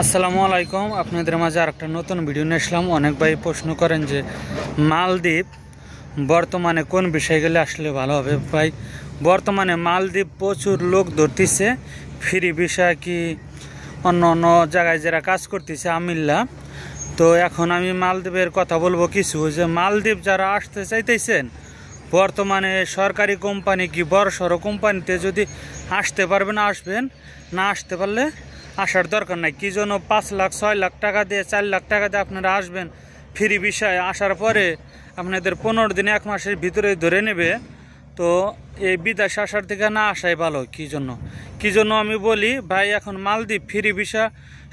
আসসালামু আলাইকুম। আপনাদের মাঝে আরেকটা নতুন ভিডিও নিয়ে আসলাম। অনেক ভাই প্রশ্ন করেন যে মালদ্বীপ বর্তমানে কোন বিষয় গেলে আসলে ভালো হবে। ভাই বর্তমানে মালদ্বীপ প্রচুর লোক ধরতেছে, ফ্রি ভিসা কি অন্য অন্য জায়গায় যারা কাজ করতেছে আমিল্লা। তো এখন আমি মালদ্বীপের কথা বলবো কিছু, যে মালদ্বীপ যারা আসতে চাইতেছেন বর্তমানে সরকারি কোম্পানি কি বড় সড়ো কোম্পানিতে যদি আসতে পারবেন আসবেন, না আসতে পারলে আসার দরকার নাই। কি জন্য 5 লাখ 6 লাখ টাকা দিয়ে 4 লাখ টাকা দিয়ে আপনারা আসবেন ফ্রি ভিসায়, আসার পরে আপনাদের 15 দিন 1 মাসের ভিতরে ধরে নেবে। তো এই বিদেশ আসার থেকে না আসাই ভালো। কি জন্য আমি বলি ভাই, এখন মালদ্বীপ ফ্রি ভিসা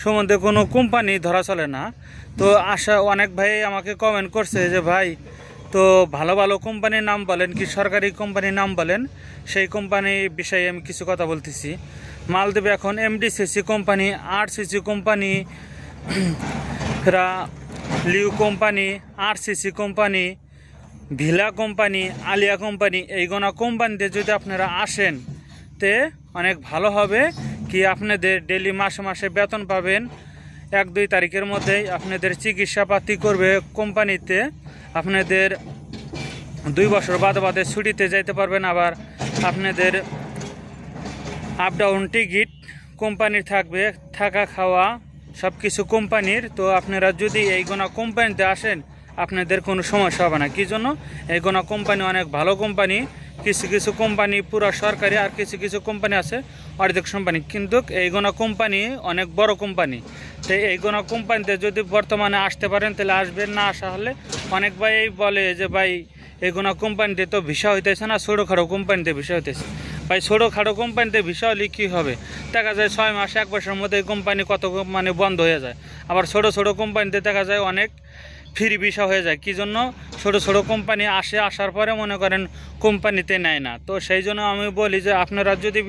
সম্বন্ধে কোনো কোম্পানি ধরা চলে না। তো অনেক ভাই আমাকে কমেন্ট করছে যে ভাই তো ভালো ভালো কোম্পানির নাম বলেন, কি সরকারি কোম্পানির নাম বলেন। সেই কোম্পানি বিষয়ে আমি কিছু কথা বলতেছি। মালদ্বীপে এখন এমডিসিসি কোম্পানি, আরসিসি কোম্পানি, লিউ company, RCC company, villa company, Alia company, এইগুলো কোম্পানিতে যদি আপনারা আসেন তে অনেক ভালো হবে। কি আপনাদের ডেলি মাসে মাসে বেতন পাবেন। 1-2 তারিখের মধ্যেই আপনাদের চিকিৎসাপাতি করবে কোম্পানিতে। আপনাদের 2 বছর বাদে ছুটিতে যাইতে পারবেন। আবার আপনাদের আপ ডাউন টিকিট কোম্পানির থাকবে, থাকা খাওয়া সব কিছু কোম্পানির। তো আপনারা যদি এইগুলো কোম্পানিতে আসেন আপনাদের কোনো সমস্যা হবে না। কি জন্য এইগুলো কোম্পানি অনেক ভালো কোম্পানি। কিছু কোম্পানি পুরো সরকারি, আর কিছু কোম্পানি আছে অর্ধেক কোম্পানি, কিন্তু এইগুলো কোম্পানি অনেক বড় কোম্পানি। তো এইগুলো কোম্পানিতে যদি বর্তমানে আসতে পারেন তাহলে আসবেন, না আসা হলে অনেক ভাই বলে যে ভাই এইগুলো কোম্পানিতে তো ভিসা হইতেছে না, ছোটোখাটো কোম্পানিতে ভিসা হইতেছে। ভাই ছোটোখাটো কোম্পানিতে ভিসা হলে কী হবে, দেখা যায় 6 মাস 1 বছরের মধ্যে এই কোম্পানি কত মানে বন্ধ হয়ে যায়। আবার ছোটো কোম্পানিতে দেখা যায় অনেক ফ্রি ভিসা হয়ে যায়। কি জন্য ছোটো কোম্পানি আসার পরে মনে করেন কোম্পানিতে নেয় না। তো সেই জন্য আমি বলি যে আপনারা যদি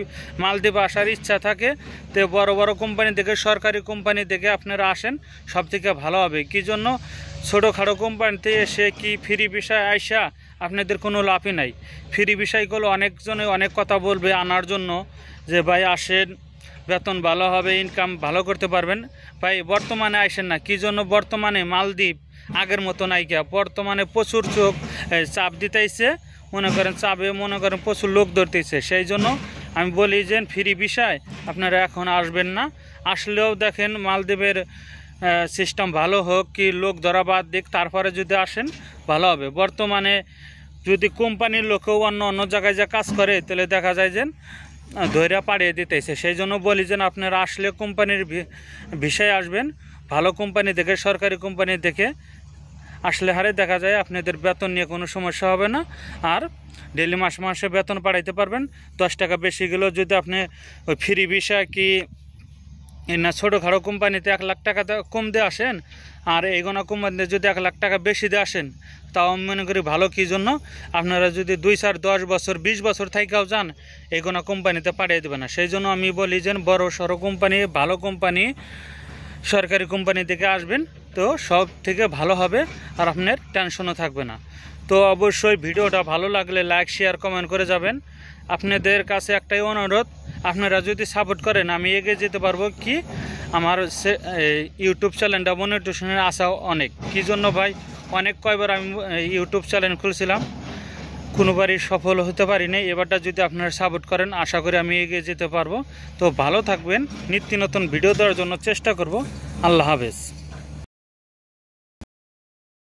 মালদ্বীপ আসার ইচ্ছা থাকে তো বড় কোম্পানি থেকে, সরকারি কোম্পানি থেকে আপনারা আসেন, সব থেকে ভালো হবে। কি জন্য ছোটোখাটো কোম্পানিতে এসে কি ফ্রি ভিসা আইসা আপনাদের কোনো লাভই নাই। ফ্রি ভিসাগুলো অনেকজনে অনেক কথা বলবে আনার জন্য, যে ভাই আসেন বেতন ভালো হবে, ইনকাম ভালো করতে পারবেন। ভাই বর্তমানে আসেন না। কি জন্য বর্তমানে মালদ্বীপ আগের মতো নাইকা, বর্তমানে প্রচুর চাপ দিতেছে। মনে করেন প্রচুর লোক ধরতেছে। সেই জন্য আমি বলি যে ফ্রি ভিসায় আপনারা এখন আসবেন না। আসলেও দেখেন মালদ্বীপের সিস্টেম ভালো হোক, কি লোক ধরা বাদ দিক, তারপরে যদি আসেন ভালো হবে। বর্তমানে যদি কোম্পানির লোকেও অন্য জায়গায় যা কাজ করে তাহলে দেখা যায় যে ধৈর্য পাড়িয়ে দিতেছে। সেই জন্য বলি যে আপনারা আসলে কোম্পানির ভিসায় আসবেন, ভালো কোম্পানি দেখে, সরকারি কোম্পানি দেখে আসলে হারে দেখা যায় আপনাদের বেতন নিয়ে কোনো সমস্যা হবে না। আর ডেলি মাসে বেতন পাঠাইতে পারবেন। 10 টাকা বেশি গেলেও যদি আপনি ওই ফ্রি ভিসা কি না ছোটোখাটো কোম্পানিতে 1 লাখ টাকা কম দিয়ে আসেন, আর এইগুলো কোম্পানিতে যদি 1 লাখ টাকা বেশি দিয়ে আসেন, তাও আমি মনে করি ভালো। কি জন্য আপনারা যদি 2, 4, 10 বছর 20 বছর থাইকাও যান, এইগুলো কোম্পানিতে পাঠিয়ে দেবে না। সেই জন্য আমি বলি যে বড় সড়ো কোম্পানি, ভালো কোম্পানি, সরকারি কোম্পানি থেকে আসবেন, তো সব থেকে ভালো হবে আর আপনার টেনশনও থাকবে না। তো অবশ্যই ভিডিওটা ভালো লাগলে লাইক শেয়ার কমেন্ট করে যাবেন। আপনাদের কাছে একটাই অনুরোধ, আপনারা যদি সাপোর্ট করেন আমি এগিয়ে যেতে পারবো। কি আমার ইউটিউব চ্যানেলটা মনিটাইজেশনের আশা অনেক। কি জন্য ভাই কয়বার আমি ইউটিউব চ্যানেল খুলছিলাম, কোনোবারই সফল হতে পারিনি। এবারটা যদি আপনারা সাপোর্ট করেন আশা করি আমি এগিয়ে যেতে পারবো। তো ভালো থাকবেন, নিত্য নতুন ভিডিও দেওয়ার জন্য চেষ্টা করব। আল্লাহ হাফেজ।